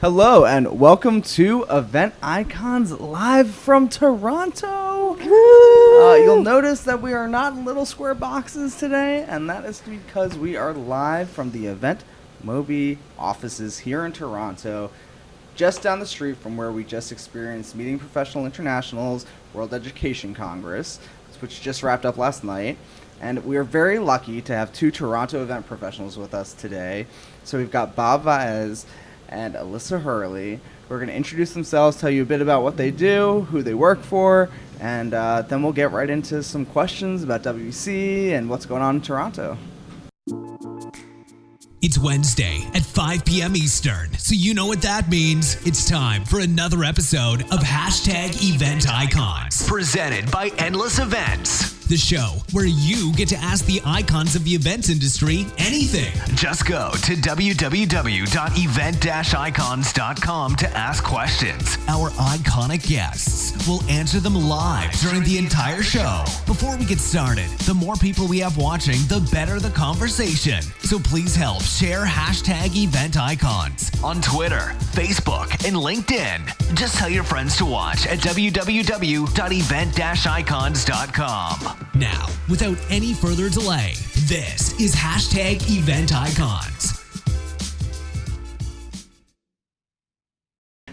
Hello and welcome to Event Icons live from Toronto. You'll notice that we are not in little square boxes today, and that is because we are live from the EventMobi offices here in Toronto, just down the street from where we just experienced Meeting Professional International's World Education Congress, which just wrapped up last night. And we are very lucky to have two Toronto event professionals with us today. So we've got Vaez and Alissa Hurley, who are going to introduce themselves, tell you a bit about what they do, who they work for, and then we'll get right into some questions about WEC and what's going on in Toronto. It's Wednesday at 5 p.m. Eastern, so you know what that means. It's time for another episode of Event Icons, presented by Endless Events. The show where you get to ask the icons of the events industry anything. Just go to www.event-icons.com to ask questions. Our iconic guests will answer them live during the entire show. Before we get started, the more people we have watching, the better the conversation. So please help share Event Icons on Twitter, Facebook, and LinkedIn. Just tell your friends to watch at www.event-icons.com. Now, without any further delay, this is Event Icons.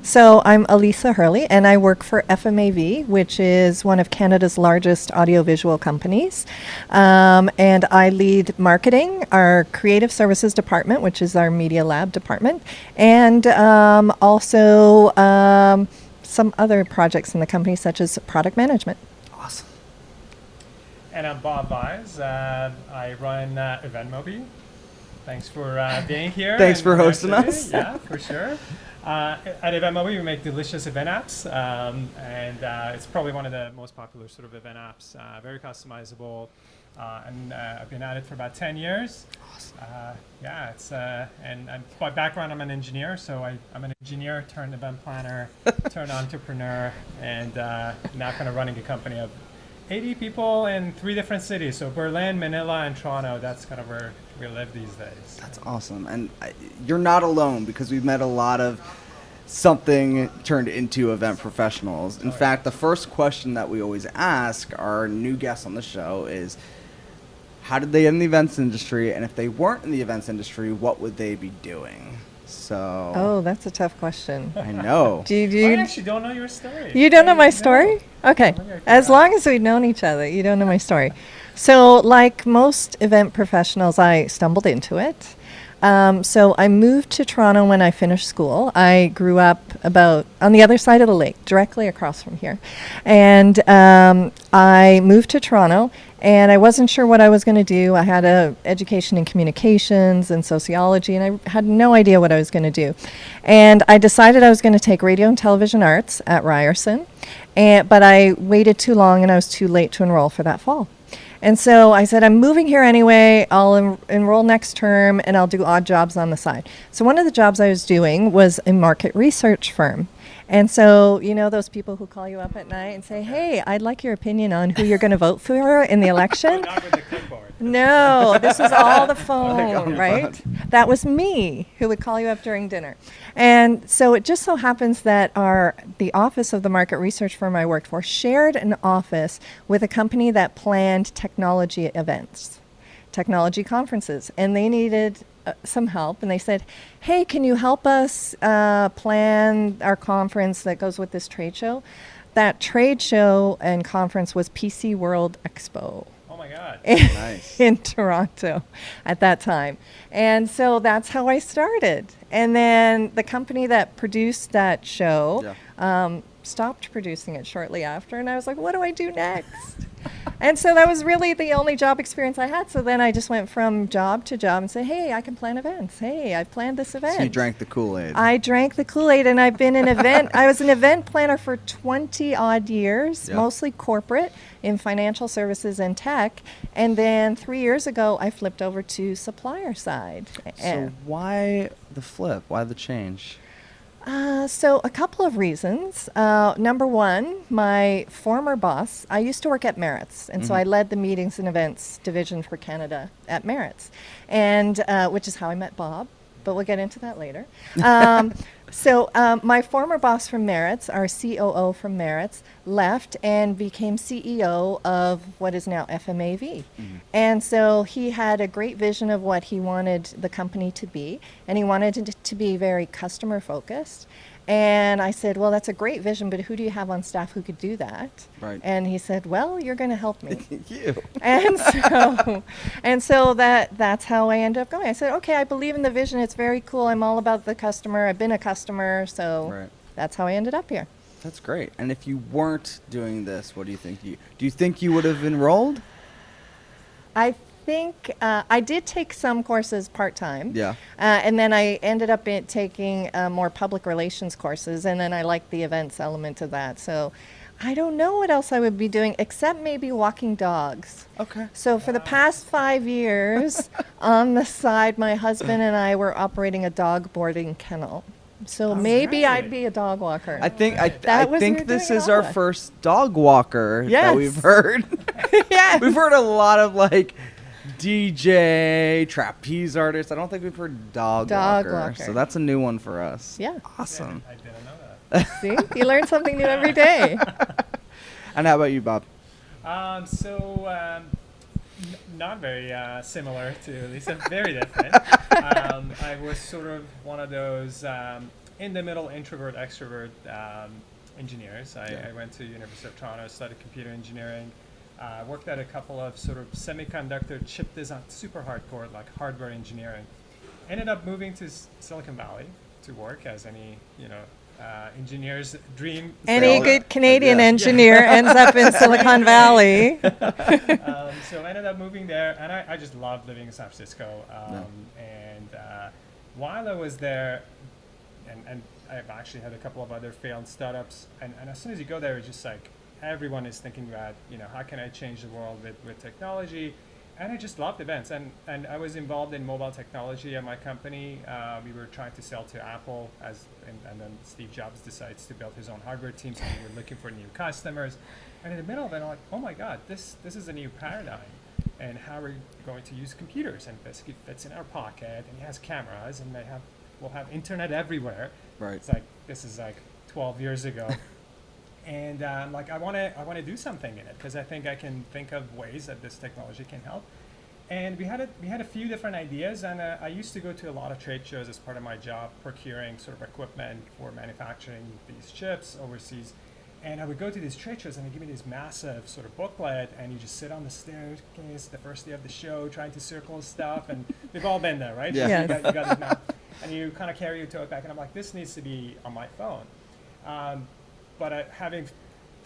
So I'm Alissa Hurley, and I work for FMAV, which is one of Canada's largest audiovisual companies. And I lead marketing, our creative services department, which is our media lab department, and also some other projects in the company, such as product management. Awesome. And I'm Vaez. I run EventMobi. Thanks for being here. Thanks for hosting us. Yeah, for sure. At EventMobi, we make delicious event apps, and it's probably one of the most popular sort of event apps. Very customizable, and I've been at it for about 10 years. Awesome. And by background, I'm an engineer, so I'm an engineer turned event planner, turned entrepreneur, and now kind of running a company of 80 people in 3 different cities. So Berlin, Manila, and Toronto. That's kind of where we live these days. That's awesome. And you're not alone, because we've met a lot of something turned into event professionals. In fact, the first question that we always ask our new guests on the show is, how did they get in the events industry? And if they weren't in the events industry, what would they be doing? So. Oh, that's a tough question. I know. I actually don't know your story. You don't know my story? Okay. As long as we've known each other, you don't know my story. So like most event professionals, I stumbled into it. So I moved to Toronto when I finished school. I grew up about on the other side of the lake, directly across from here. And I moved to Toronto, and I wasn't sure what I was going to do. I had an education in communications and sociology, and I had no idea what I was going to do. And I decided I was going to take radio and television arts at Ryerson, but I waited too long, and I was too late to enroll for that fall. And so I said, I'm moving here anyway. I'll enroll next term, and I'll do odd jobs on the side. So one of the jobs I was doing was a market research firm. And so, you know, those people who call you up at night and say, hey, I'd like your opinion on who you're going to vote for in the election. Not with the clipboard. No, this was all the phone, right? That was me who would call you up during dinner. And so it just so happens that the office of the market research firm I worked for shared an office with a company that planned technology events, technology conferences, and they needed some help, and they said, hey, can you help us plan our conference that goes with this trade show? That trade show and conference was PC World Expo. Oh my God. Nice. In Toronto at that time. And so that's how I started. And then the company that produced that show stopped producing it shortly after, and I was like, what do I do next? And so that was really the only job experience I had. So then I just went from job to job and said, hey, I can plan events. Hey, I planned this event. So you drank the Kool-Aid. I drank the Kool-Aid, and I've been I was an event planner for 20 odd years, mostly corporate in financial services and tech. And then 3 years ago, I flipped over to supplier side. So why the flip? Why the change? So a couple of reasons. Number one, my former boss, I used to work at Merritt's, and so I led the meetings and events division for Canada at Merritt's, and which is how I met Bob, but we'll get into that later. So my former boss from Merritt's, our COO from Merritt's, left and became CEO of what is now FMAV. And so he had a great vision of what he wanted the company to be, and he wanted it to be very customer focused. And I said, well, that's a great vision, but who do you have on staff who could do that? Right. And he said, well, you're going to help me. You. And so that's how I ended up going. I said, okay, I believe in the vision. It's very cool. I'm all about the customer. I've been a customer, so that's how I ended up here. That's great. And if you weren't doing this, what do you think? Do you think you would have enrolled? I think I did take some courses part-time. Yeah. And then I ended up taking more public relations courses, and then I liked the events element of that. So I don't know what else I would be doing except maybe walking dogs. Okay. So for the past 5 years, on the side, my husband and I were operating a dog boarding kennel. So maybe I'd be a dog walker. I think I was think you're this doing is it our all. first dog walker that Yes. we've heard. Yes. We've heard a lot of like DJ, trapeze artists. I don't think we've heard dog walker. So that's a new one for us. Yeah. Awesome. I didn't know that. See, you learn something new every day. And how about you, Bob? Not very similar to Alissa, very different. I was sort of one of those in the middle introvert, extrovert engineers. I went to University of Toronto, studied computer engineering, worked at a couple of sort of semiconductor chip design, super hardcore, like hardware engineering. Ended up moving to Silicon Valley to work as any, engineer's dream. Any So- good Canadian Yeah. engineer ends up in Silicon Valley. So I ended up moving there, and I just loved living in San Francisco. And while I was there, and I've actually had a couple of other failed startups, and as soon as you go there, it's just like everyone is thinking about, how can I change the world with technology? And I just loved events, and I was involved in mobile technology at my company. We were trying to sell to Apple, and then Steve Jobs decides to build his own hardware team, so we were looking for new customers. And in the middle of it, I'm like, oh my God, this is a new paradigm, and how are we going to use computers? And basically fits in our pocket, and it has cameras, and we'll have internet everywhere. Right. It's like, this is like 12 years ago. And like I want to do something in it, because I think I can think of ways that this technology can help. And we had a few different ideas, and I used to go to a lot of trade shows as part of my job, procuring sort of equipment for manufacturing these chips overseas. And I would go to these trade shows, and they give me this massive sort of booklet, and you just sit on the staircase the first day of the show, trying to circle stuff, and we've all been there, right? Yeah. Yes. You got this map, and you kind of carry your tote back, and I'm like, this needs to be on my phone. But having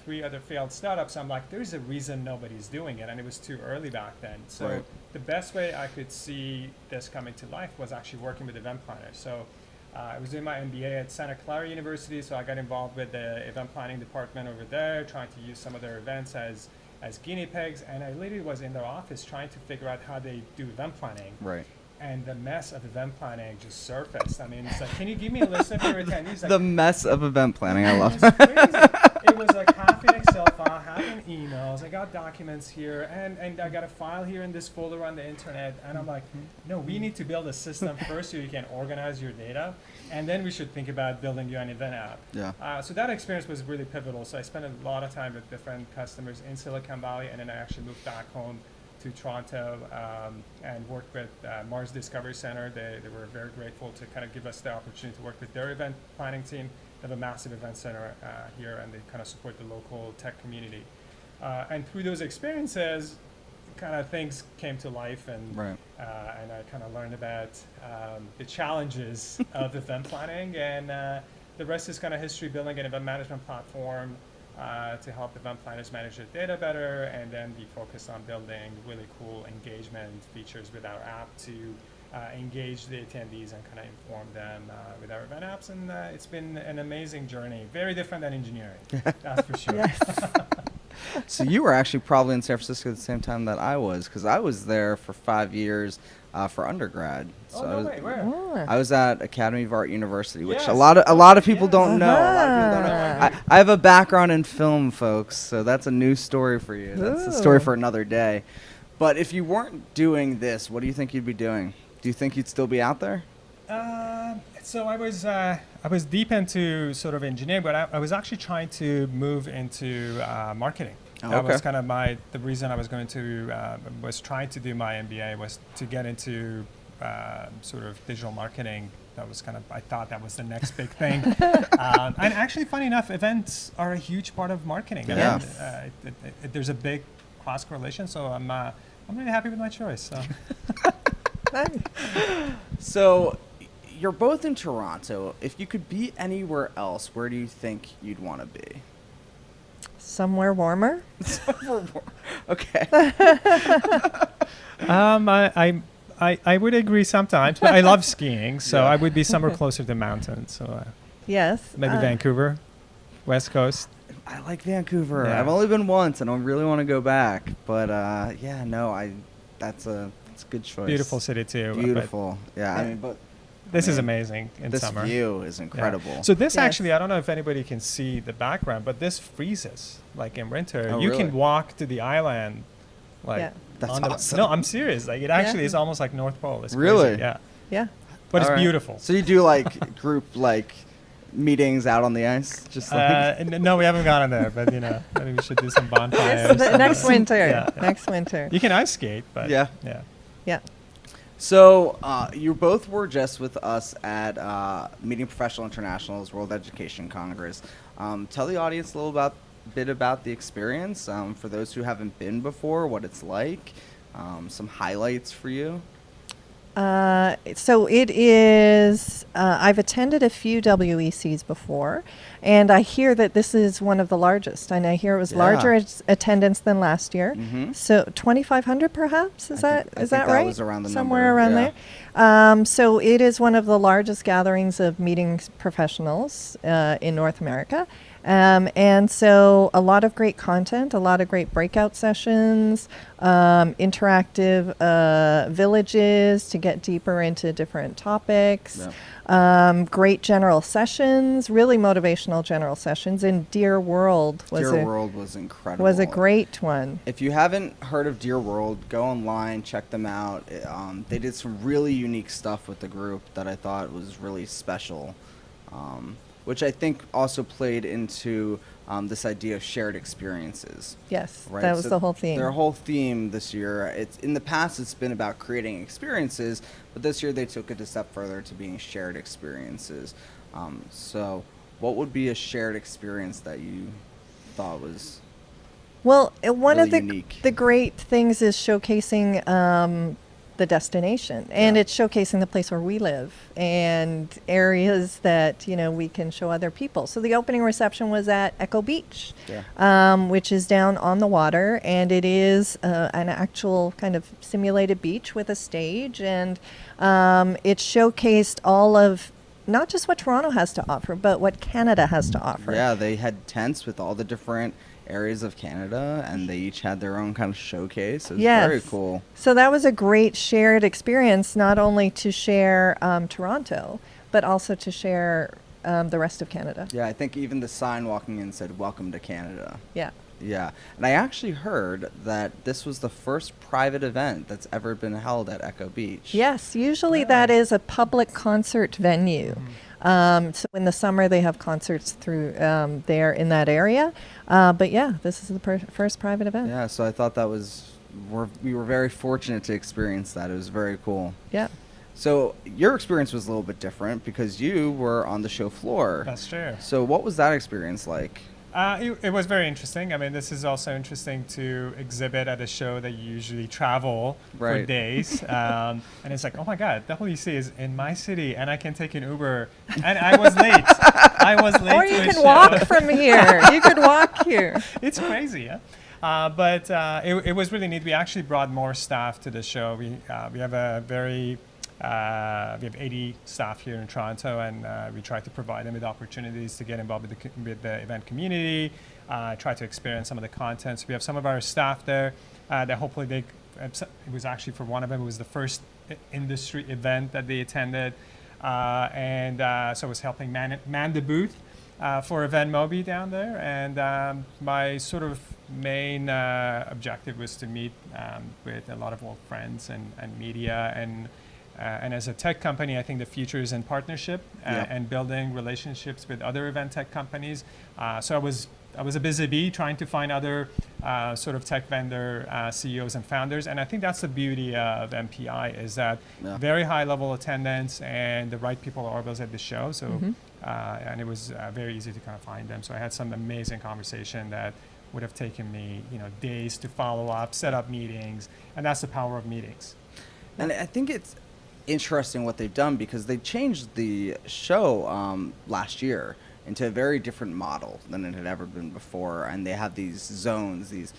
3 other failed startups, I'm like, there's a reason nobody's doing it, and it was too early back then. So Right. the best way I could see this coming to life was actually working with event planners. So I was doing my MBA at Santa Clara University, so I got involved with the event planning department over there, trying to use some of their events as guinea pigs, and I literally was in their office trying to figure out how they do event planning. Right. And the mess of event planning just surfaced. I mean, it's like, can you give me a list of your attendees? Like, The mess of event planning. I love it that. was crazy. It was like half an Excel file, half in emails. I got documents here, and I got a file here in this folder on the internet. And I'm like, no, we need to build a system first so you can organize your data, and then we should think about building you an event app. Yeah. So that experience was really pivotal. So I spent a lot of time with different customers in Silicon Valley, and then I actually moved back home to Toronto and worked with Mars Discovery Center. They were very grateful to kind of give us the opportunity to work with their event planning team. They have a massive event center here, and they kind of support the local tech community. And through those experiences, kind of things came to life, and Right. and I kind of learned about the challenges of event planning, and the rest is kind of history, building an event management platform to help event planners manage their data better, and then be focused on building really cool engagement features with our app to engage the attendees and kind of inform them with our event apps. And it's been an amazing journey. Very different than engineering, that's for sure. Yes. So you were actually probably in San Francisco at the same time that I was, because I was there for 5 years for undergrad. So Oh, no way, where? Oh. I was at Academy of Art University, which Yes. a lot of people Yes. don't know. A lot of people don't know. I have a background in film, folks, so that's a new story for you. That's a story Ooh. for another day. But if you weren't doing this, what do you think you'd be doing? Do you think you'd still be out there? It's So I was deep into sort of engineering, but I was actually trying to move into marketing. Oh, That was okay. kind of the reason I was going to was trying to do my MBA was to get into sort of digital marketing. That was kind of, I thought that was the next big thing. And actually, funny enough, events are a huge part of marketing. Yeah. And, there's a big cross correlation. So I'm really happy with my choice. So. So you're both in Toronto. If you could be anywhere else, where do you think you'd want to be? Somewhere warmer. Okay. I would agree sometimes, but I love skiing, so Yeah. I would be somewhere closer to mountains. So Yes. maybe Vancouver, West Coast. I like Vancouver. Yeah. I've only been once, and I really want to go back. But that's a good choice. Beautiful city too. but Beautiful. Yeah. I mean, but This is man, amazing in this summer. view is Yeah. incredible. So this Yes. actually, I don't know if anybody can see the background, but this freezes like in winter. Oh, You really? can walk to the island, like Yeah. That's on the- awesome. No, I'm serious. Like it actually Yeah. is almost like North Pole. It's Really? crazy. Yeah, Yeah. but it's All right. beautiful. So you do like group meetings out on the ice, just like No, we haven't gotten there, but maybe we should do some bonfires. Yes, next winter. Yeah, yeah. Next winter. You can ice skate, but Yeah. yeah. Yeah. So you both were just with us at Meeting Professional International's World Education Congress. Tell the audience a little bit about the experience for those who haven't been before, what it's like, some highlights for you. So it is, I've attended a few WECs before, and I hear that this is one of the largest. And I hear it was Yeah. larger attendance than last year. Mhm. So 2,500 perhaps, is I that think right? that was around the Somewhere number, around yeah. there. So it is one of the largest gatherings of meetings professionals in North America. And so a lot of great content, a lot of great breakout sessions, interactive villages to get deeper into different topics, great general sessions, really motivational general sessions. And Dear World was Dear World was incredible. was a great one. If you haven't heard of Dear World, go online, check them out. They did some really unique stuff with the group that I thought was really special, which I think also played into this idea of shared experiences. Yes, Right? that was So the whole theme. Their whole theme this year, it's in the past it's been about creating experiences, but this year they took it a step further to being shared experiences. So what would be a shared experience that you thought was Well, one of really the unique? the great things is showcasing the destination, and Yeah. it's showcasing the place where we live and areas that we can show other people. So the opening reception was at Echo Beach, which is down on the water, and it is an actual kind of simulated beach with a stage, and it showcased all of not just what Toronto has to offer, but what Canada has to offer. Yeah, they had tents with all the different areas of Canada, and they each had their own kind of showcase. It was very cool. So that was a great shared experience, not only to share Toronto, but also to share the rest of Canada. Yeah, I think even the sign walking in said, "Welcome to Canada." Yeah. Yeah, and I actually heard that this was the first private event that's ever been held at Echo Beach. Yes, usually that is a public concert venue. So in the summer they have concerts through there in that area. But yeah, this is the first private event. Yeah, so I thought that was, we were very fortunate to experience that. It was very cool. Yeah. So your experience was a little bit different because you were on the show floor. That's true. So what was that experience like? It was very interesting. I mean, this is also interesting to exhibit at a show that you usually travel for Right. days. And it's like, oh my God, WC is in my city and I can take an Uber. And I was late. Or to you a can show. walk from here. You could walk here. It's crazy, yeah. But it was really neat. We actually brought more staff to the show. We have a very we have 80 staff here in Toronto, and we try to provide them with opportunities to get involved with the event community, try to experience some of the content. So we have some of our staff there that hopefully it was actually for one of them, it was the first industry event that they attended. So I was helping man the booth for EventMobi down there. And my sort of main objective was to meet with a lot of old friends and media and And as a tech company, I think the future is in partnership Yep. and building relationships with other event tech companies. So I was a busy bee trying to find other sort of tech vendor CEOs and founders. And I think that's the beauty of MPI is that Yeah. very high level attendance and the right people are always at the show. So and it was very easy to kind of find them. So I had some amazing conversation that would have taken me, days to follow up, set up meetings, and that's the power of meetings. And I think it's interesting what they've done because they changed the show last year into a very different model than it had ever been before. And they have these zones, these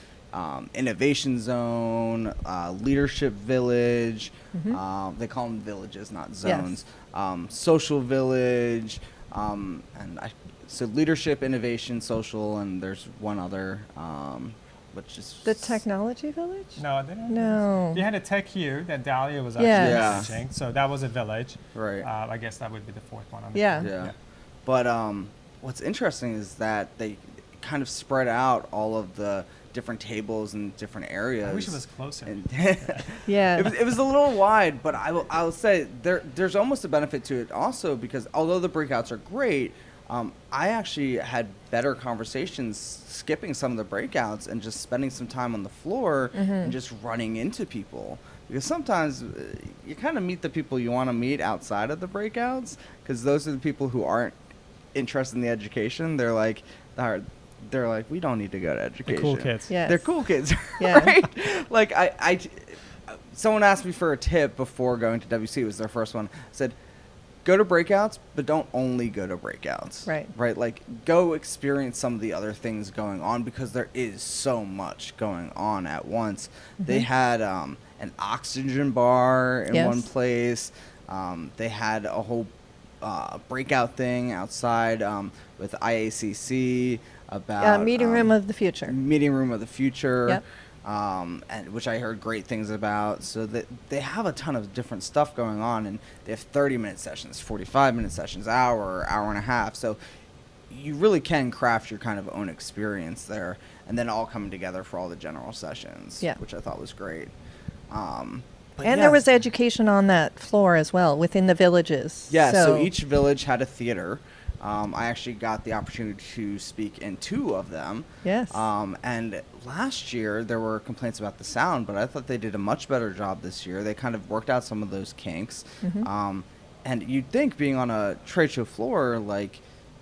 innovation zone, leadership village. They call them villages, not zones. Social village, so leadership, innovation, social, and there's one other, which is The technology village? No, they don't. No. They had a tech here that Dahlia was actually Yes. managing. So that was a village. right. I guess that would be the fourth one on the Yeah. Yeah. But what's interesting is that they kind of spread out all of the different tables and different areas. I wish it was closer. And Yeah. it was a little wide, but I will say there's almost a benefit to it also because although the breakouts are great, I actually had better conversations skipping some of the breakouts and just spending some time on the floor and just running into people. Because sometimes you kind of meet the people you want to meet outside of the breakouts because those are the people who aren't interested in the education. They're like, we don't need to go to education. The cool kids. Yes. They're cool kids, Yeah. right? Like someone asked me for a tip before going to WC. It was their first one. I said, go to breakouts, but don't only go to breakouts. Right. Right. Like go experience some of the other things going on because there is so much going on at once. They had an oxygen bar in Yes. one place. They had a whole breakout thing outside with IACC about Meeting room of the future. meeting room of the future. Yep. And which I heard great things about. So that they have a ton of different stuff going on, and they have 30-minute sessions, 45-minute sessions, hour and a half. So you really can craft your kind of own experience there, and then all coming together for all the general sessions, Yeah. which I thought was great. But And yeah, there was education on that floor as well within the villages. Yeah, so each village had a theater. I actually got the opportunity to speak in 2 of them. Yes. And last year there were complaints about the sound, but I thought they did a much better job this year. They kind of worked out some of those kinks. And you'd think being on a trade show floor like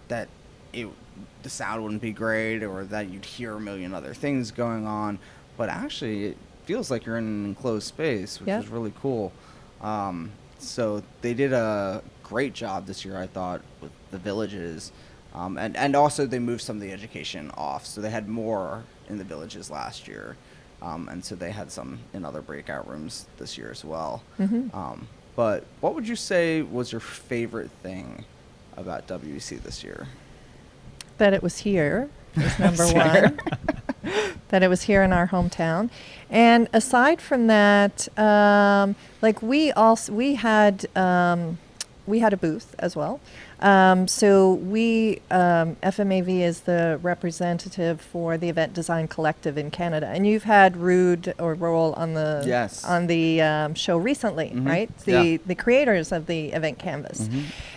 that the sound wouldn't be great or that you'd hear a million other things going on, but actually it feels like you're in an enclosed space, which is really cool. So they did a great job this year, I thought, with the villages. And also they moved some of the education off. So they had more in the villages last year. And so they had some in other breakout rooms this year as well. But what would you say was your favorite thing about WEC this year? That it was here is number one. That it was here in our hometown. And aside from that, like we had a booth as well. So we, FMAV is the representative for the Event Design Collective in Canada. And you've had Rude or Roll on the show recently, right? The creators of the event canvas.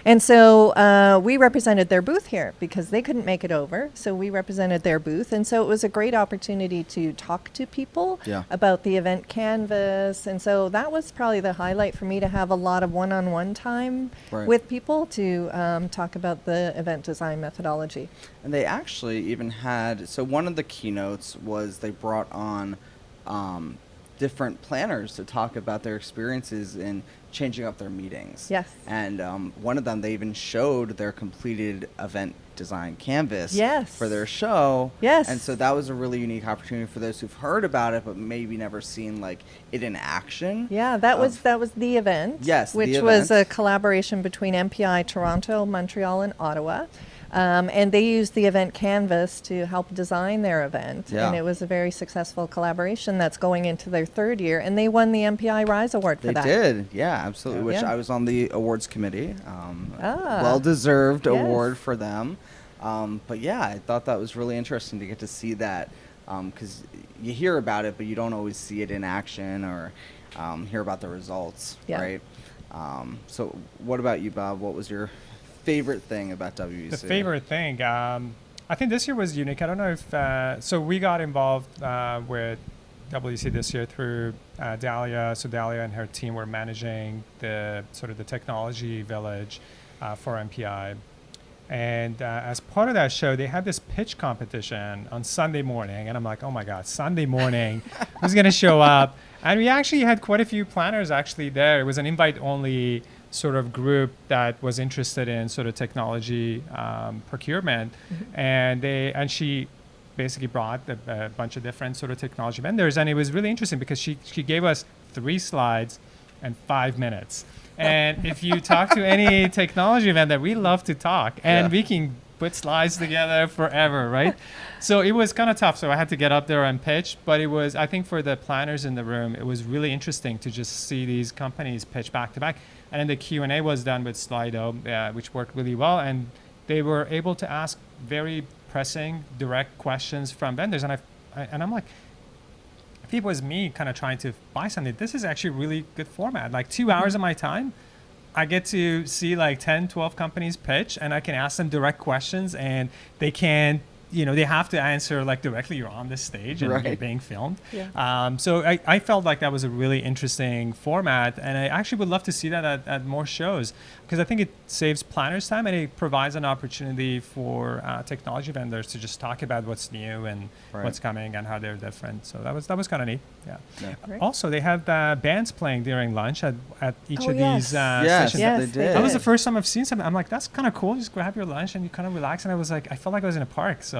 And so we represented their booth here because they couldn't make it over. So we represented their booth. And so it was a great opportunity to talk to people about the event canvas. And so that was probably the highlight for me, to have a lot of one-on-one time with people to talk about the event design methodology. And they actually even had, so one of the keynotes was they brought on different planners to talk about their experiences in changing up their meetings. Yes. And one of them, they even showed their completed event design canvas for their show. Yes. And so that was a really unique opportunity for those who've heard about it but maybe never seen like it in action. Yeah, that was the event. Yes, which was a collaboration between MPI Toronto, Montreal, and Ottawa. And they used the event canvas to help design their event. And it was a very successful collaboration that's going into their 3rd year. And they won the MPI Rise Award for that. They did, yeah, absolutely, which I was on the awards committee. Well-deserved award for them. But yeah, I thought that was really interesting to get to see that, because you hear about it, but you don't always see it in action or hear about the results, right? So what about you, Bob? What was your favorite thing about WEC? The favorite thing, I think this year was unique. I don't know if, so we got involved with WEC this year through Dahlia. So Dahlia and her team were managing the sort of the technology village for MPI. And as part of that show, they had this pitch competition on Sunday morning. And I'm like, oh my God, Sunday morning, who's going to show up? And we actually had quite a few planners actually there. It was an invite-only sort of group that was interested in sort of technology procurement. And she basically brought a bunch of different sort of technology vendors. And it was really interesting because she gave us 3 slides and 5 minutes. And if you talk to any technology vendor, we love to talk, and we can put slides together forever, right? So it was kind of tough. So I had to get up there and pitch, but it was, I think for the planners in the room, it was really interesting to just see these companies pitch back to back. And then the Q&A was done with Slido, which worked really well. And they were able to ask very pressing, direct questions from vendors. And I'm like, if it was me kind of trying to buy something, this is actually a really good format. Like 2 hours of my time, I get to see like 10, 12 companies pitch, and I can ask them direct questions, and they can, they have to answer like directly. You're on this stage and you're being filmed. So I felt like that was a really interesting format, and I actually would love to see that at more shows, because I think it saves planners time, and it provides an opportunity for technology vendors to just talk about what's new and what's coming and how they're different. So that was kind of neat. Also, they had bands playing during lunch at each of these sessions. Yes, they did. That was the first time I've seen something. I'm like, that's kind of cool. Just grab your lunch and you kind of relax. And I was like, I felt like I was in a park. So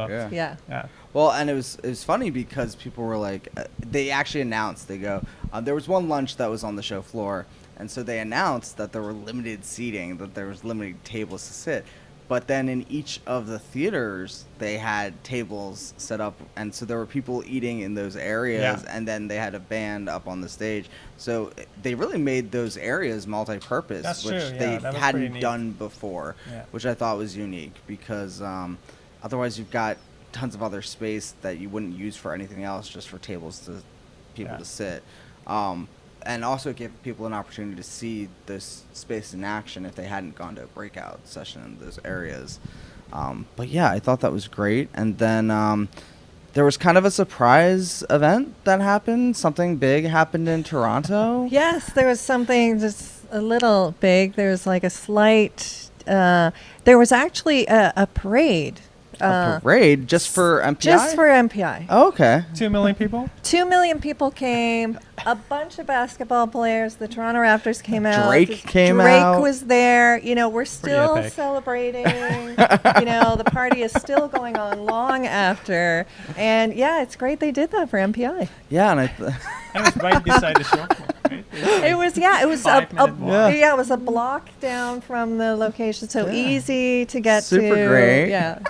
Well, and it was funny because people were like, they actually announced, they go, there was one lunch that was on the show floor, and so they announced that there were limited seating, that there was limited tables to sit. But then in each of the theaters, they had tables set up, and so there were people eating in those areas, and then they had a band up on the stage. So they really made those areas multi-purpose, which they hadn't done before, which I thought was unique, because otherwise you've got tons of other space that you wouldn't use for anything else, just for tables to people to sit. And also give people an opportunity to see this space in action if they hadn't gone to a breakout session in those areas. But yeah, I thought that was great. And then there was kind of a surprise event that happened. Something big happened in Toronto. Yes, there was something just a little big. There was like a slight, there was actually a parade. A parade just for MPI? Just for MPI. Oh, okay. 2 million people? 2 million people came. A bunch of basketball players. The Toronto Raptors came out. Drake came out. Drake was there. We're still celebrating. The party is still going on long after. And yeah, it's great they did that for MPI. Yeah, and it was right beside the show floor, right? It was it was a block down from the location, so easy to get to. Super great. Yeah.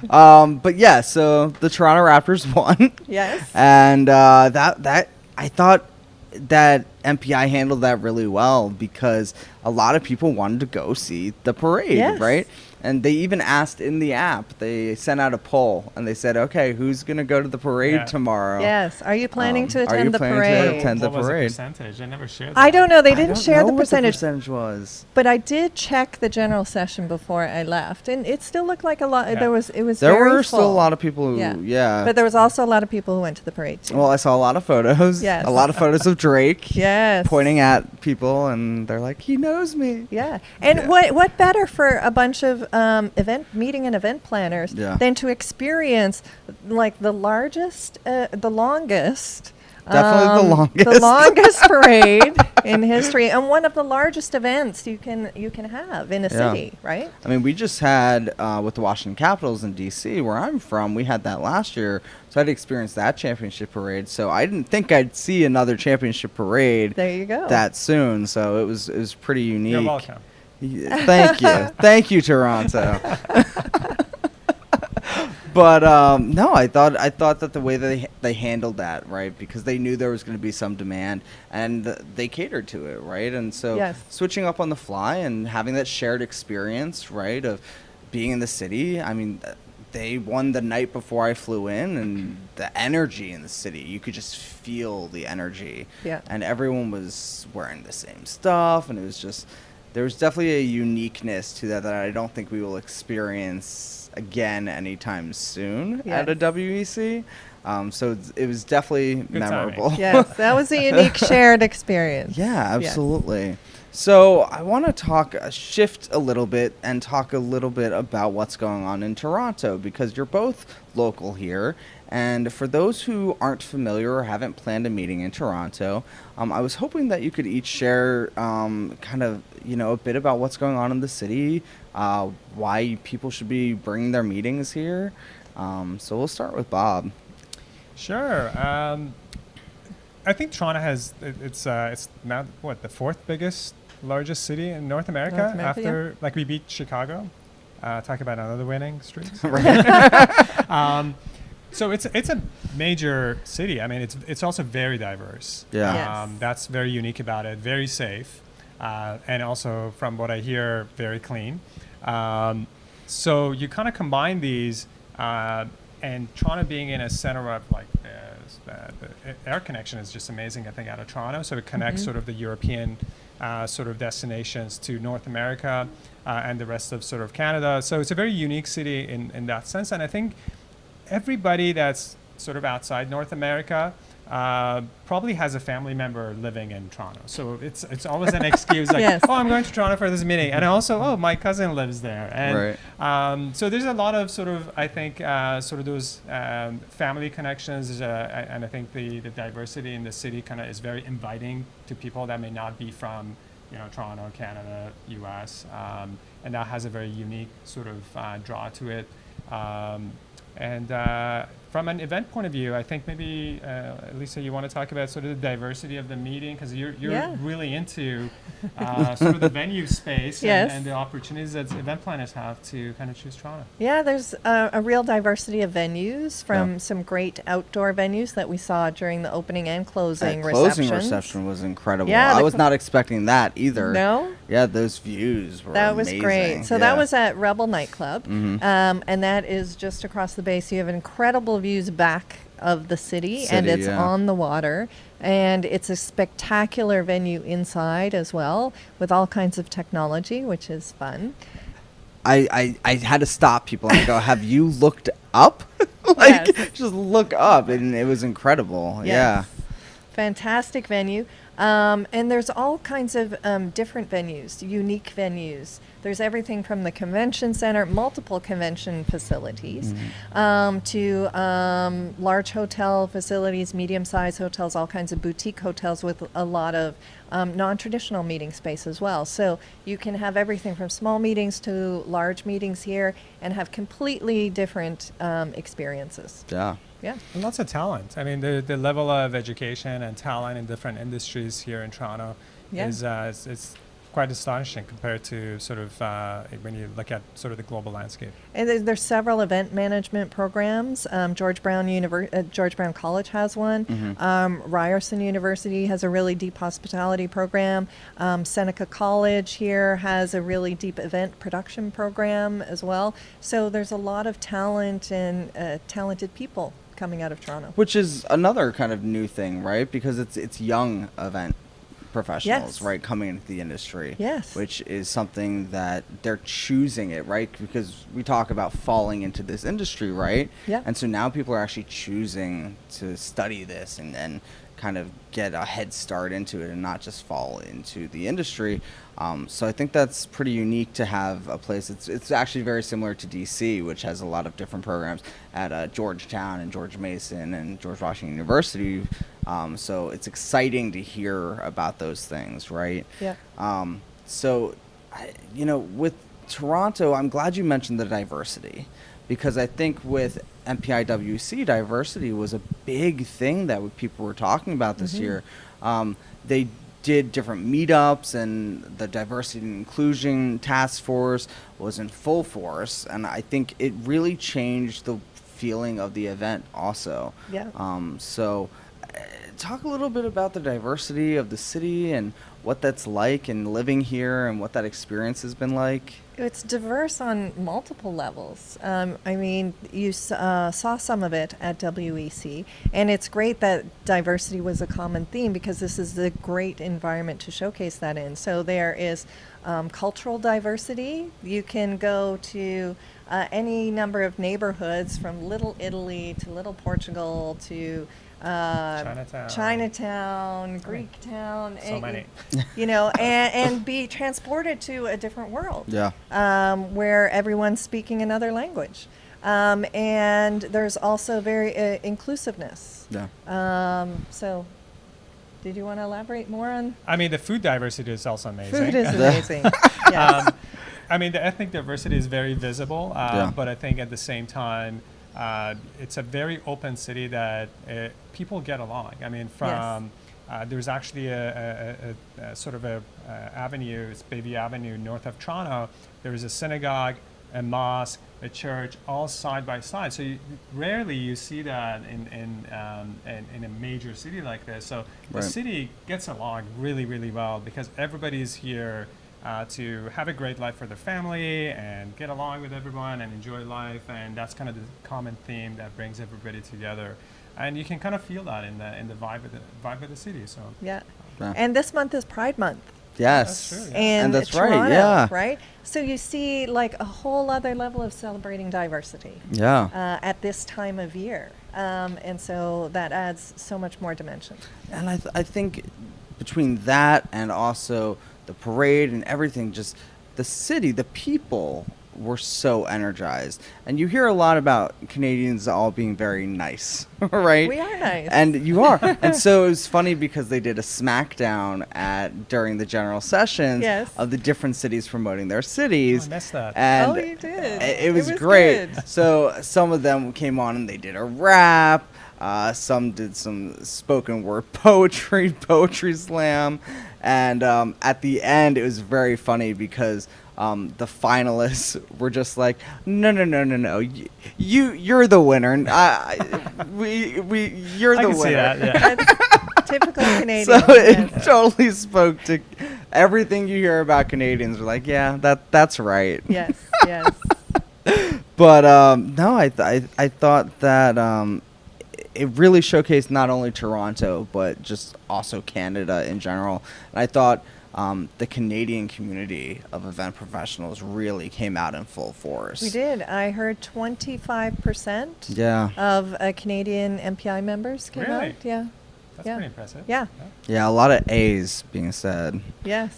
But yeah, so the Toronto Raptors won. Yes. And that I thought that MPI handled that really well, because a lot of people wanted to go see the parade, right? And they even asked in the app, they sent out a poll, and they said, okay, who's going to go to the parade tomorrow? Yes. Are you planning to attend the parade? What was the percentage? I never shared that. I don't know. They didn't share the percentage. What the percentage was. But I did check the general session before I left, and it still looked like a lot. There were very full. Still a lot of people who, But there was also a lot of people who went to the parade, too. Well, I saw a lot of photos. Yes. A lot of photos of Drake. Yes. Pointing at people, and they're like, he knows me. Yeah. And what better for a bunch of meeting and event planners than to experience like the longest Definitely the longest. The longest parade in history, and one of the largest events you can have in a city, right? I mean, we just had with the Washington Capitals in D.C., where I'm from, we had that last year, so I'd experienced that championship parade. So I didn't think I'd see another championship parade. There you go. That soon. So it was pretty unique. You're welcome. Thank you. Thank you, Toronto. But no, I thought that the way that they handled that, right, because they knew there was going to be some demand, and they catered to it, right? And so switching up on the fly and having that shared experience, right, of being in the city. I mean, they won the night before I flew in, and the energy in the city, you could just feel the energy. Yeah. And everyone was wearing the same stuff, and it was just, there was definitely a uniqueness to that I don't think we will experience again anytime soon at a WEC. So it was definitely memorable. Yes, that was a unique shared experience. Yeah, absolutely. Yes. So I want to shift a little bit and talk a little bit about what's going on in Toronto, because you're both local here. And for those who aren't familiar or haven't planned a meeting in Toronto, I was hoping that you could each share kind of, a bit about what's going on in the city, why people should be bringing their meetings here. So we'll start with Bob. Sure. I think Toronto it's now the fourth largest city in North America after we beat Chicago. Talk about another winning streak. So it's a major city. I mean, it's also very diverse. Yeah. Yes. That's very unique about it. Very safe, and also from what I hear, very clean. So you kind of combine these, and Toronto being in a center of the air connection is just amazing, I think, out of Toronto. So it connects sort of the European sort of destinations to North America and the rest of sort of Canada. So it's a very unique city in that sense. And I think everybody that's sort of outside North America probably has a family member living in Toronto. So it's always an excuse like, Yes. oh, I'm going to Toronto for this meeting. And also, oh, my cousin lives there. And so there's a lot of sort of, I think, sort of those family connections. And I think the diversity in the city kind of is very inviting to people that may not be from, Toronto, Canada, US. And that has a very unique sort of draw to it. And from an event point of view, I think maybe, Alissa, you want to talk about sort of the diversity of the meeting, because you're really into sort of the venue space and the opportunities that event planners have to kind of choose Toronto. Yeah, there's a real diversity of venues, from some great outdoor venues that we saw during the opening and closing receptions. Closing reception was incredible. Yeah, I was not expecting that either. No? Yeah, those views were That was amazing. great. So that was at Rebel Nightclub, and that is just across the bay. So you have incredible views back of the city and it's on the water, and it's a spectacular venue inside as well, with all kinds of technology, which is fun. I had to stop people and go, have you looked up? Just look up, and it was incredible. Yes. Yeah. Fantastic venue. And there's all kinds of different venues, unique venues. There's everything from the convention center, multiple convention facilities, to large hotel facilities, medium-sized hotels, all kinds of boutique hotels with a lot of non-traditional meeting space as well. So you can have everything from small meetings to large meetings here and have completely different experiences. Yeah. Yeah. And lots of talent. I mean, the level of education and talent in different industries here in Toronto is it's quite astonishing compared to sort of when you look at sort of the global landscape. And there's several event management programs. George Brown College has one. Ryerson University has a really deep hospitality program. Seneca College here has a really deep event production program as well. So there's a lot of talent and talented people coming out of Toronto. Which is another kind of new thing, right? Because it's young event professionals, right, coming into the industry. Yes. Which is something that they're choosing it, right? Because we talk about falling into this industry, right? Yeah. And so now people are actually choosing to study this and kind of get a head start into it and not just fall into the industry. So I think that's pretty unique to have a place. It's actually very similar to DC, which has a lot of different programs at Georgetown and George Mason and George Washington University. So it's exciting to hear about those things, right? Yeah. So, with Toronto, I'm glad you mentioned the diversity, because I think with MPI WEC, diversity was a big thing that people were talking about this year. They did different meetups, and the diversity and inclusion task force was in full force, and I think it really changed the feeling of the event also. Yeah. So talk a little bit about the diversity of the city and what that's like and living here and what that experience has been like? It's diverse on multiple levels. I mean, you saw some of it at WEC, and it's great that diversity was a common theme because this is a great environment to showcase that in. So there is cultural diversity. You can go to any number of neighborhoods from Little Italy to Little Portugal to Chinatown, Greek town, So many. you know, and be transported to a different world. Yeah. Where everyone's speaking another language. And there's also very inclusiveness. Yeah. So, did you want to elaborate more on? I mean, the food diversity is also amazing. Food is amazing. Yes. I mean, the ethnic diversity is very visible, Yeah. but I think at the same time, it's a very open city that people get along. I mean, from there's actually a sort of a avenue, it's Bayview Avenue, north of Toronto. There is a synagogue, a mosque, a church, all side by side. So rarely you see that in a major city like this. So the Right. city gets along really, really well because everybody's here to have a great life for their family and get along with everyone and enjoy life, and that's kind of the common theme that brings everybody together. And you can kind of feel that in the vibe of the city. So Yeah. Yeah. And this month is Pride Month. Yes. That's true, yeah. And that's Toronto, right. Yeah. right? So you see like a whole other level of celebrating diversity Yeah. at this time of year. And so that adds so much more dimension. And I think between that and also the parade and everything, just the city, the people were so energized. And you hear a lot about Canadians all being very nice, right? We are nice. And you are. And so it was funny because they did a smackdown during the general sessions Yes. of the different cities promoting their cities. I missed that. And Oh, you did. It was It was great. good. So some of them came on and they did a rap. Some did some spoken word poetry slam. And at the end, it was very funny because the finalists were just like, no, you're the winner. You're I the can see winner. that. Yeah. That's typical Canadian. So it yes. totally spoke to everything you hear about Canadians. We're like, yeah, that's right. Yes, yes. But no, I thought that it really showcased not only Toronto but just also Canada in general. And I thought the Canadian community of event professionals really came out in full force. We did. I heard 25% Yeah. of Canadian MPI members came Really? out. Yeah. That's Yeah. pretty impressive. Yeah. Yeah, a lot of A's being said. Yes.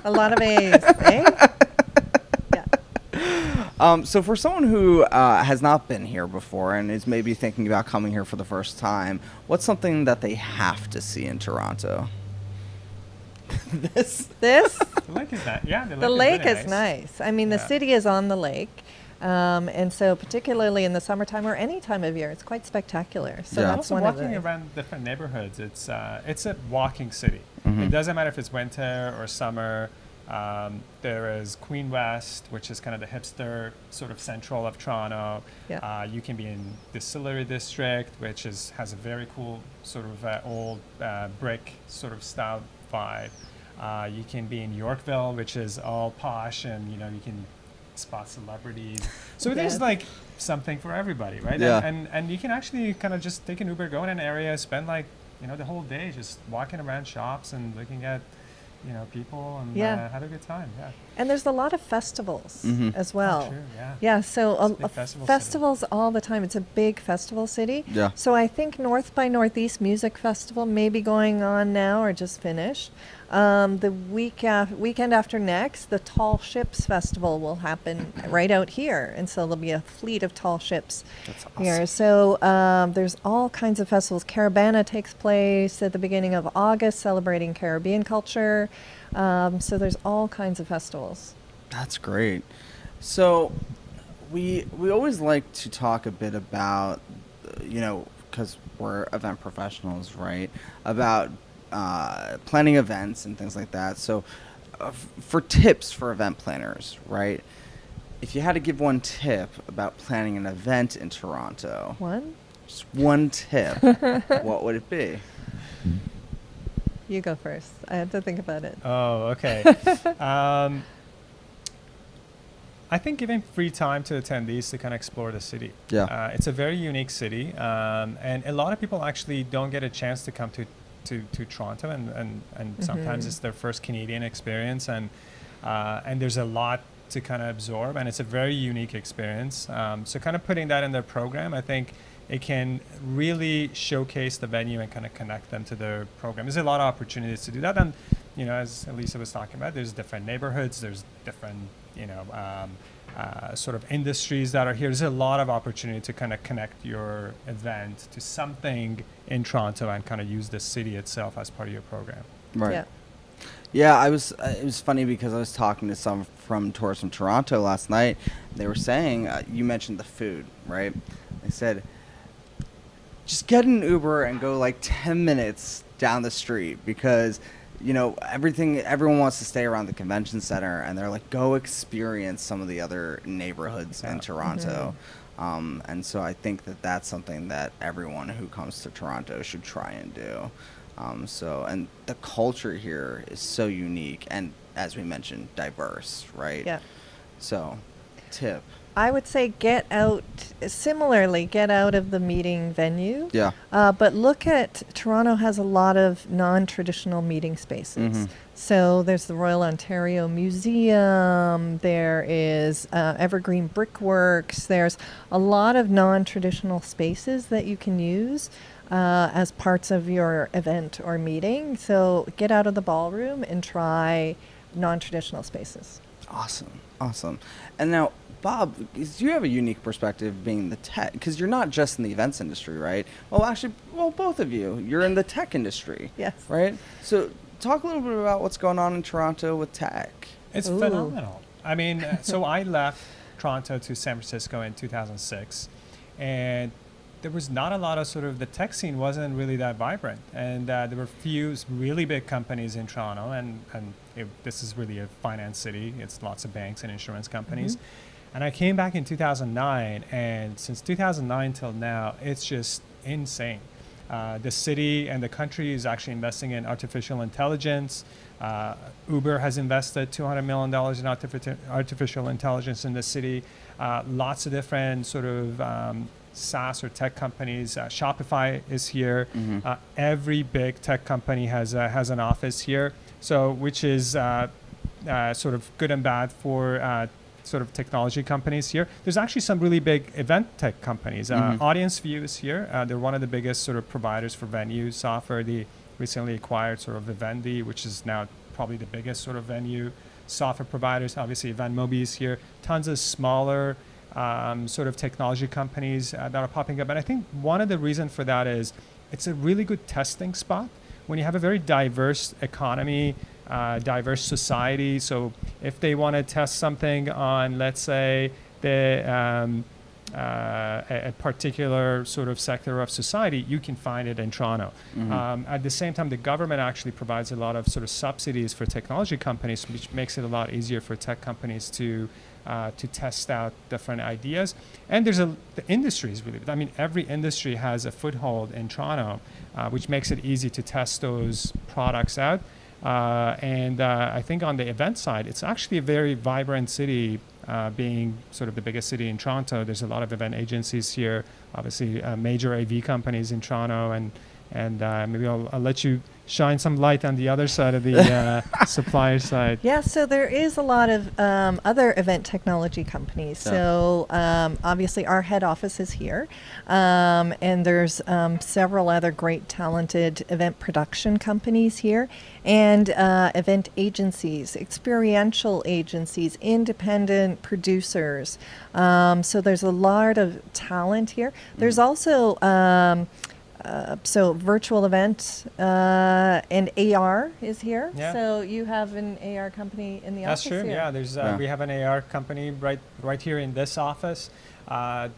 A lot of A's. Eh? Yeah. So for someone who has not been here before and is maybe thinking about coming here for the first time, what's something that they have to see in Toronto? This? This? The lake is nice. Yeah, The lake really is nice. I mean, the Yeah. city is on the lake. And so particularly in the summertime or any time of year, it's quite spectacular. So Yeah. that's Also one of walking the... around different neighborhoods, it's a walking city. Mhm. It doesn't matter if it's winter or summer. There is Queen West, which is kind of the hipster sort of central of Toronto. Yeah. You can be in Distillery District, which has a very cool sort of old brick sort of style vibe. You can be in Yorkville, which is all posh, and you can spot celebrities. So Yes. there's like something for everybody, right? Yeah. And you can actually kind of just take an Uber, go in an area, spend like the whole day just walking around shops and looking at people and Yeah. have a good time. Yeah. And there's a lot of festivals Mhm. as well. True, yeah. Yeah, so It's a big festival city. festivals all the time. It's a big festival city. Yeah. So I think North by Northeast Music Festival may be going on now or just finished. The weekend after next, the Tall Ships Festival will happen right out here, and so there'll be a fleet of tall ships That's here. awesome. So there's all kinds of festivals. Caravana takes place at the beginning of August, celebrating Caribbean culture. So there's all kinds of festivals. That's great. So we always like to talk a bit about, because we're event professionals, right? About planning events and things like that. So for tips for event planners, right? If you had to give one tip about planning an event in Toronto, One? just one tip, what would it be? You go first. I had to think about it. Oh, okay. I think giving free time to attendees to kind of explore the city. Yeah. It's a very unique city, and a lot of people actually don't get a chance to come to Toronto, and sometimes it's their first Canadian experience, and there's a lot to kind of absorb, and it's a very unique experience. So kind of putting that in their program, I think it can really showcase the venue and kind of connect them to their program. There's a lot of opportunities to do that, and as Alissa was talking about, there's different neighborhoods, there's different sort of industries that are here. There's a lot of opportunity to kind of connect your event to something in Toronto and kind of use the city itself as part of your program. Right. Yeah. Yeah, it was funny because I was talking to some from Tourism Toronto last night. They were saying, you mentioned the food, right? They said, just get an Uber and go like 10 minutes down the street because, everyone wants to stay around the convention center, and they're like, go experience some of the other neighborhoods in Toronto. And so I think that that's something that everyone who comes to Toronto should try and do. And the culture here is so unique and, as we mentioned, diverse, right? Yeah. So, tip. I would say get out of the meeting venue. Yeah. But look at, Toronto has a lot of non-traditional meeting spaces. So there's the Royal Ontario Museum, there is Evergreen Brickworks, there's a lot of non-traditional spaces that you can use as parts of your event or meeting. So get out of the ballroom and try non-traditional spaces. Awesome. And now, Bob, you have a unique perspective being the tech, because you're not just in the events industry, right? Well, actually, both of you, you're in the tech industry. Yes. Right? So talk a little bit about what's going on in Toronto with tech. It's phenomenal. I mean, so I left Toronto to San Francisco in 2006, and there was not a lot of the tech scene wasn't really that vibrant. And there were few really big companies in Toronto, and this is really a finance city. It's lots of banks and insurance companies. And I came back in 2009, and since 2009 till now, it's just insane. The city and the country is actually investing in artificial intelligence. Uber has invested $200 million in artificial intelligence in the city. Lots of different SaaS or tech companies. Shopify is here. Every big tech company has an office here. So, which is good and bad for technology companies here. There's actually some really big event tech companies. Audience View is here. They're one of the biggest providers for venue software. They recently acquired Vivendi, which is now probably the biggest venue software providers. Obviously, EventMobi is here. Tons of smaller technology companies that are popping up. And I think one of the reasons for that is it's a really good testing spot when you have a very diverse economy, diverse society. So if they want to test something on, let's say, a particular sector of society, you can find it in Toronto. At the same time, the government actually provides a lot of subsidies for technology companies, which makes it a lot easier for tech companies to test out different ideas. And the industry is really, every industry has a foothold in Toronto, which makes it easy to test those products out. And I think on the event side, it's actually a very vibrant city, being the biggest city in Toronto. There's a lot of event agencies here, obviously major AV companies in Toronto, and maybe I'll let you shine some light on the other side of the supplier side. Yeah, so there is a lot of other event technology companies. Yeah. So obviously our head office is here, and there's several other great talented event production companies here, and event agencies, experiential agencies, independent producers. So there's a lot of talent here. There's also so virtual event and AR is here. Yeah. So you have an AR company in the office. That's true. Here. Yeah, we have an AR company right here in this office.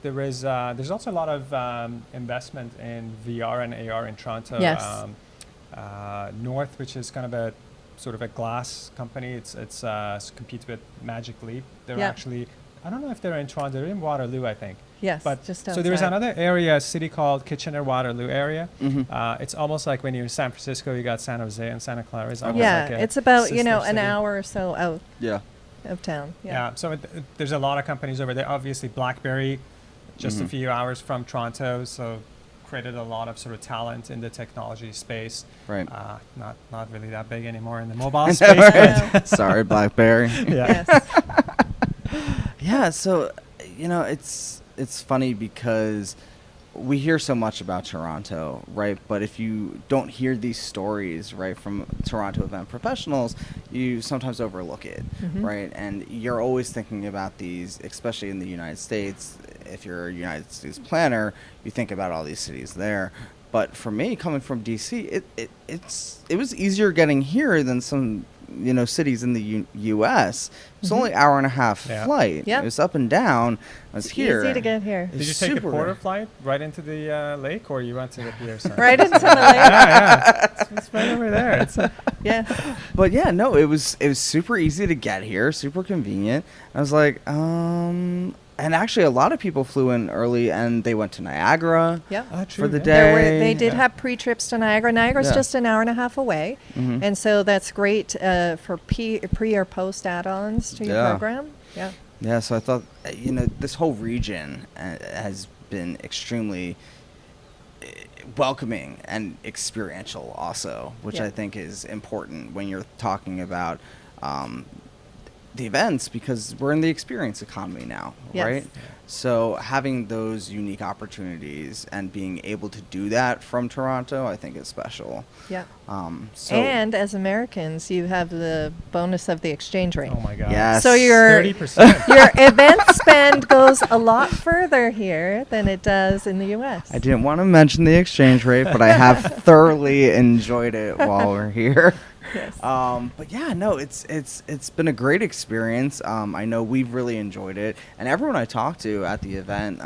There's also a lot of investment in VR and AR in Toronto. Yes. North, which is kind of a glass company. It's competes with Magic Leap. They're actually I don't know if they're in Toronto. They're in Waterloo, I think. Yes, But just so there's outside. another area, a city called Kitchener-Waterloo area. Mm-hmm. It's almost like when you're in San Francisco, you got San Jose and Santa Clara. It's almost Yeah, like a it's about, sister an city. hour or so out Yeah. of town. Yeah. So there's a lot of companies over there. Obviously, BlackBerry, just a Mhm. few hours from Toronto, so created a lot of sort of talent in the technology space. Right. Not really that big anymore in the mobile I space. know, but- right? Sorry, BlackBerry. Yeah. Yes. Yeah, so it's funny because we hear so much about Toronto, right? But if you don't hear these stories, right, from Toronto event professionals, you sometimes overlook it, Mhm. right? And you're always thinking about these, especially in the United States. If you're a United States planner, you think about all these cities there. But for me, coming from DC, it was easier getting here than some cities in the U.S. It's Mhm. only an hour and a half Yeah. flight. Yep. It was up and down. I was here. Easy to get here. It's Did you take a super porter rare. flight right into the lake, or you went to the pier side? Right into the lake. Yeah. It's right over there. It's Yes. But yeah, no, it was super easy to get here, super convenient. I was like, and actually a lot of people flew in early and they went to Niagara Yep. for the yeah. day. They did Yeah. have pre-trips to Niagara. Niagara's Yeah. just an hour and a half away. Mhm. And so that's great for pre or post add-ons to your Yeah. program. Yeah. Yeah, so I thought, this whole region has been extremely welcoming and experiential also, which Yeah. I think is important when you're talking about the events, because we're in the experience economy now, Yes. right? So having those unique opportunities and being able to do that from Toronto, I think is special. Yeah. So And as Americans, you have the bonus of the exchange rate. Oh my God. Yes. So your 30%. your event spend goes a lot further here than it does in the U.S. I didn't want to mention the exchange rate, but I have thoroughly enjoyed it while we're here. Yes. But yeah, no, it's been a great experience. I know we've really enjoyed it, and everyone I talked to at the event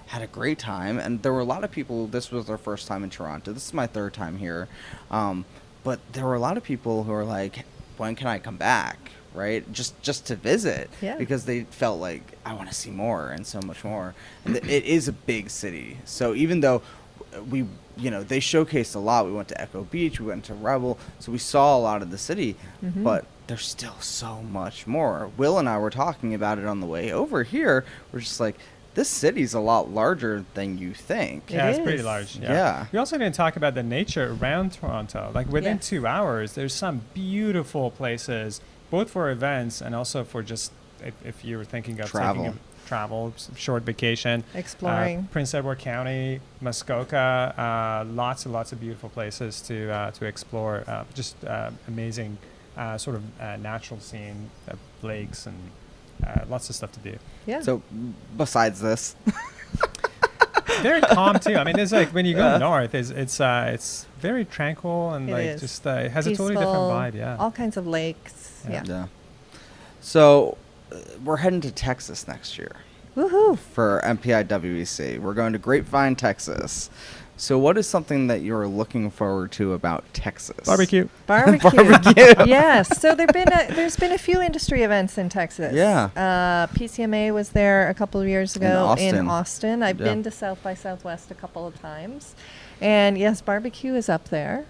had a great time. And there were a lot of people. This was their first time in Toronto. This is my third time here, but there were a lot of people who were like, "When can I come back?" Right? Just to visit, Yeah. because they felt like, I want to see more and so much more. And it is a big city, so even though they showcased a lot. We went to Echo Beach, we went to Rebel, so we saw a lot of the city, Mhm. but there's still so much more. Will and I were talking about it on the way over here. We're just like, this city's a lot larger than you think. Yeah, it's pretty is. large. Yeah. We also didn't talk about the nature around Toronto. Like within Yes. 2 hours, there's some beautiful places, both for events and also for just if you were thinking of Travel. taking travel, short vacation. Exploring. Prince Edward County, Muskoka, lots and lots of beautiful places to explore. Just amazing sort of natural scene, lakes and lots of stuff to do. Yeah. So besides this, Very calm too. I mean, it's like when you go north, it's very tranquil and It like is. just it has a totally different Peaceful, vibe. Yeah. All kinds of lakes. Yeah. Yeah. So we're heading to Texas next year Woohoo. for MPI WEC. We're going to Grapevine, Texas. So what is something that you're looking forward to about Texas? Barbecue. Barbecue. Barbecue. Yes. So there's been a few industry events in Texas. Yeah. PCMA was there a couple of years ago Austin. Austin. I've Yeah. been to South by Southwest a couple of times. And yes, barbecue is up there.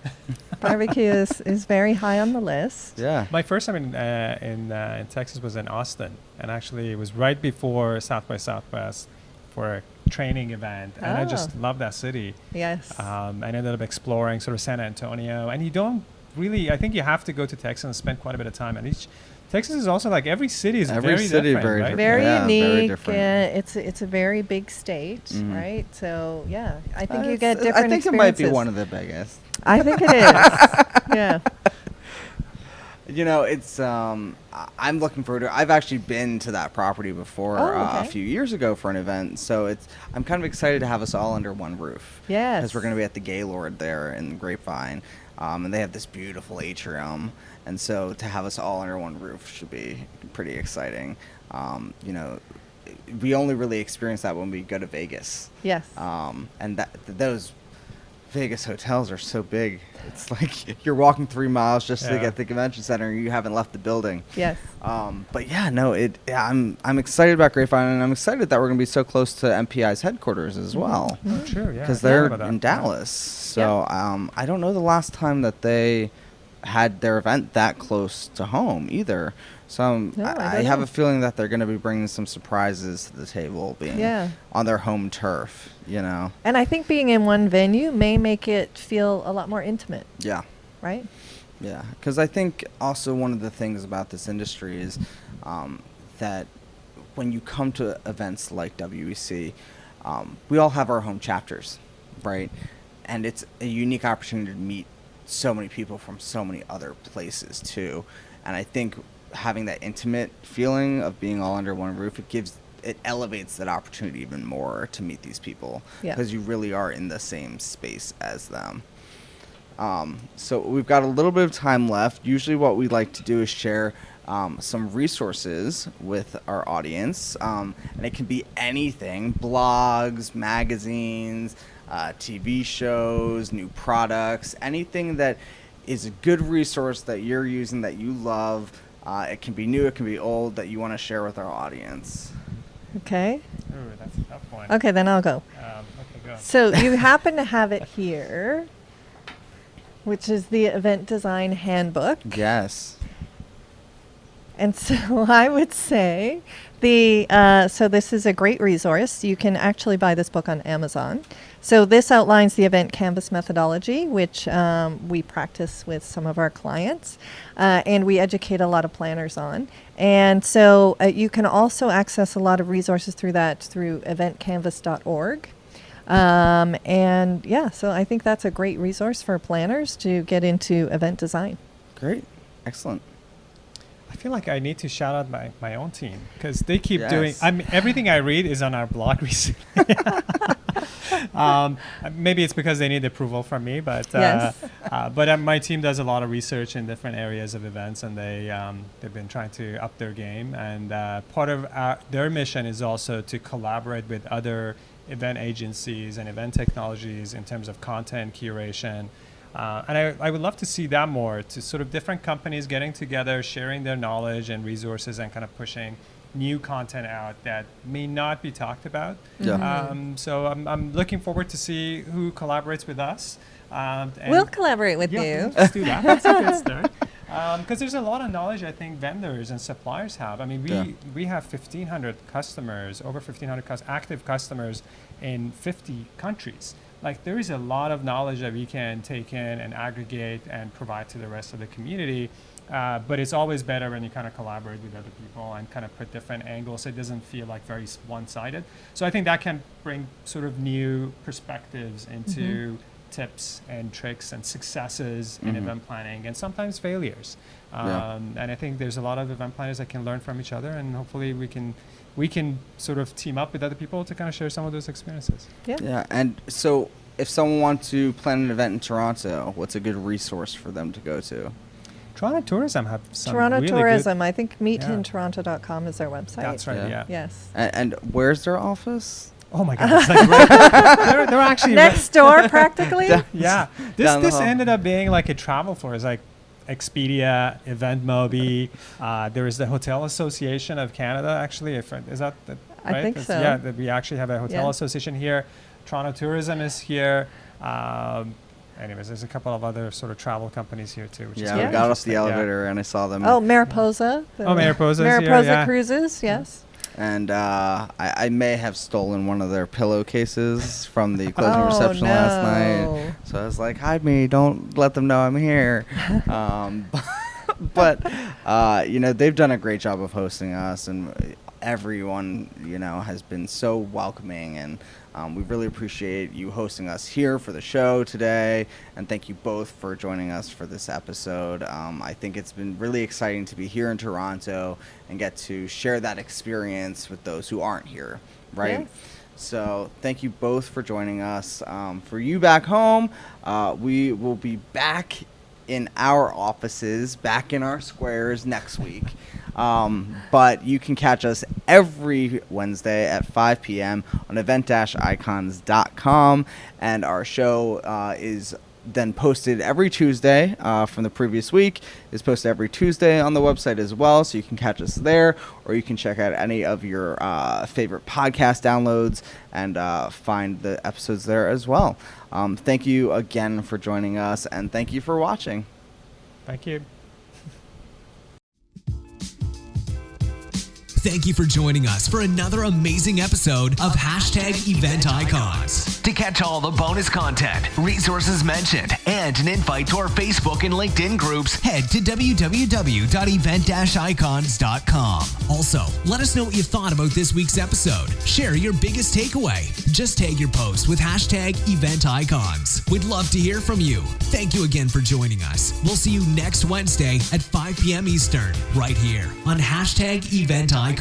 Barbecue is very high on the list. Yeah. My first time in Texas was in Austin, and actually it was right before South by Southwest for a training event, and I just Oh. love that city. Yes. I ended up exploring sort of San Antonio, and you don't really. I think you have to go to Texas and spend quite a bit of time. And Texas is also like every city is Every very city different, very right? different. Very Yeah, very unique. different. It's a very big state, Mhm. right? So yeah, I think you It's- get different I think it might be experiences. one of the biggest. I think it is. Yeah. It's I'm looking forward to. I've actually been to that property before Oh, a okay. few years ago for an event, so I'm kind of excited to have us all under one roof. Yes. Because we're going to be at the Gaylord there in Grapevine, and they have this beautiful atrium, and so to have us all under one roof should be pretty exciting. We only really experience that when we go to Vegas. Yes. And those Vegas hotels are so big. It's like you're walking 3 miles just to get the convention center, and you haven't left the building. Yes. But yeah, no, I'm excited about Grapevine, and I'm excited that we're going to be so close to MPI's headquarters as well. Oh, true, yeah. Because they're in Dallas. So I don't know the last time that they had their event that close to home either. So I have a feeling that they're going to be bringing some surprises to the table, being on their home turf, you know. And I think being in one venue may make it feel a lot more intimate. Yeah. Right? Yeah, because I think also one of the things about this industry is that when you come to events like WEC, we all have our home chapters, right? And it's a unique opportunity to meet so many people from so many other places too. And I think having that intimate feeling of being all under one roof, it elevates that opportunity even more to meet these people, because you really are in the same space as them. So we've got a little bit of time left. Usually what we like to do is share some resources with our audience, and it can be anything: blogs, magazines, TV shows, new products, anything that is a good resource that you're using, that you love. It can be new, it can be old, that you want to share with our audience. Okay. Ooh, that's a tough one. Okay, then I'll go. Okay, go. So you happen to have it here, which is the Event Design Handbook. Yes. And so I would say so this is a great resource. You can actually buy this book on Amazon. So this outlines the event canvas methodology, which we practice with some of our clients, and we educate a lot of planners on. And so you can also access a lot of resources through eventcanvas.org. And yeah, so I think that's a great resource for planners to get into event design. Great. Excellent. I feel like I need to shout out my own team, because they keep doing. Everything I read is on our blog recently. Maybe it's because they need approval from me, but my team does a lot of research in different areas of events, and they've been trying to up their game. And part of their mission is also to collaborate with other event agencies and event technologies in terms of content curation. And I would love to see that more, to sort of different companies getting together, sharing their knowledge and resources, and kind of pushing new content out that may not be talked about. Yeah. So I'm looking forward to see who collaborates with us. And we'll collaborate with you. Let's do that. That's a good start. Because there's a lot of knowledge I think vendors and suppliers have. I mean, we have 1,500 customers, over 1,500 active customers in 50 countries. Like, there is a lot of knowledge that we can take in and aggregate and provide to the rest of the community. But it's always better when you kind of collaborate with other people and kind of put different angles, so it doesn't feel like very one-sided. So I think that can bring sort of new perspectives into tips and tricks and successes in event planning, and sometimes failures. And I think there's a lot of event planners that can learn from each other, and hopefully we can sort of team up with other people to kind of share some of those experiences. Yeah. And so if someone wants to plan an event in Toronto, what's a good resource for them to go to? Toronto Tourism have some Toronto really Tourism, I think meetintoronto.com is their website. That's right, yeah. Yes. And where's their office? Oh my God! It's like they're actually next door, practically. Yeah, this ended up being like a travel floor. It's like Expedia, EventMobi. There is the Hotel Association of Canada. Actually, is that right? I think so. Yeah, we actually have a hotel association here. Toronto Tourism is here. Anyways, there's a couple of other sort of travel companies here too. Which is we got off the elevator and I saw them. Oh, Mariposa. Mariposa Cruises. Yes. And I may have stolen one of their pillowcases from the closing reception last night. So I was like, hide me, don't let them know I'm here. But they've done a great job of hosting us, and everyone, has been so welcoming, and we really appreciate you hosting us here for the show today, and thank you both for joining us for this episode. I think it's been really exciting to be here in Toronto and get to share that experience with those who aren't here, right? Yes. So thank you both for joining us. For you back home, we will be back in our offices, back in our squares next week. But you can catch us every Wednesday at 5 p.m. on event-icons.com, and our show is then posted every Tuesday from the previous week. Is posted every Tuesday on the website as well, so you can catch us there, or you can check out any of your favorite podcast downloads and find the episodes there as well. Thank you again for joining us, and thank you for watching. Thank you. Thank you for joining us for another amazing episode of #EventIcons. To catch all the bonus content, resources mentioned, and an invite to our Facebook and LinkedIn groups, head to www.event-icons.com. Also, let us know what you thought about this week's episode. Share your biggest takeaway. Just tag your post with #EventIcons. We'd love to hear from you. Thank you again for joining us. We'll see you next Wednesday at 5 p.m. Eastern, right here on #EventIcons.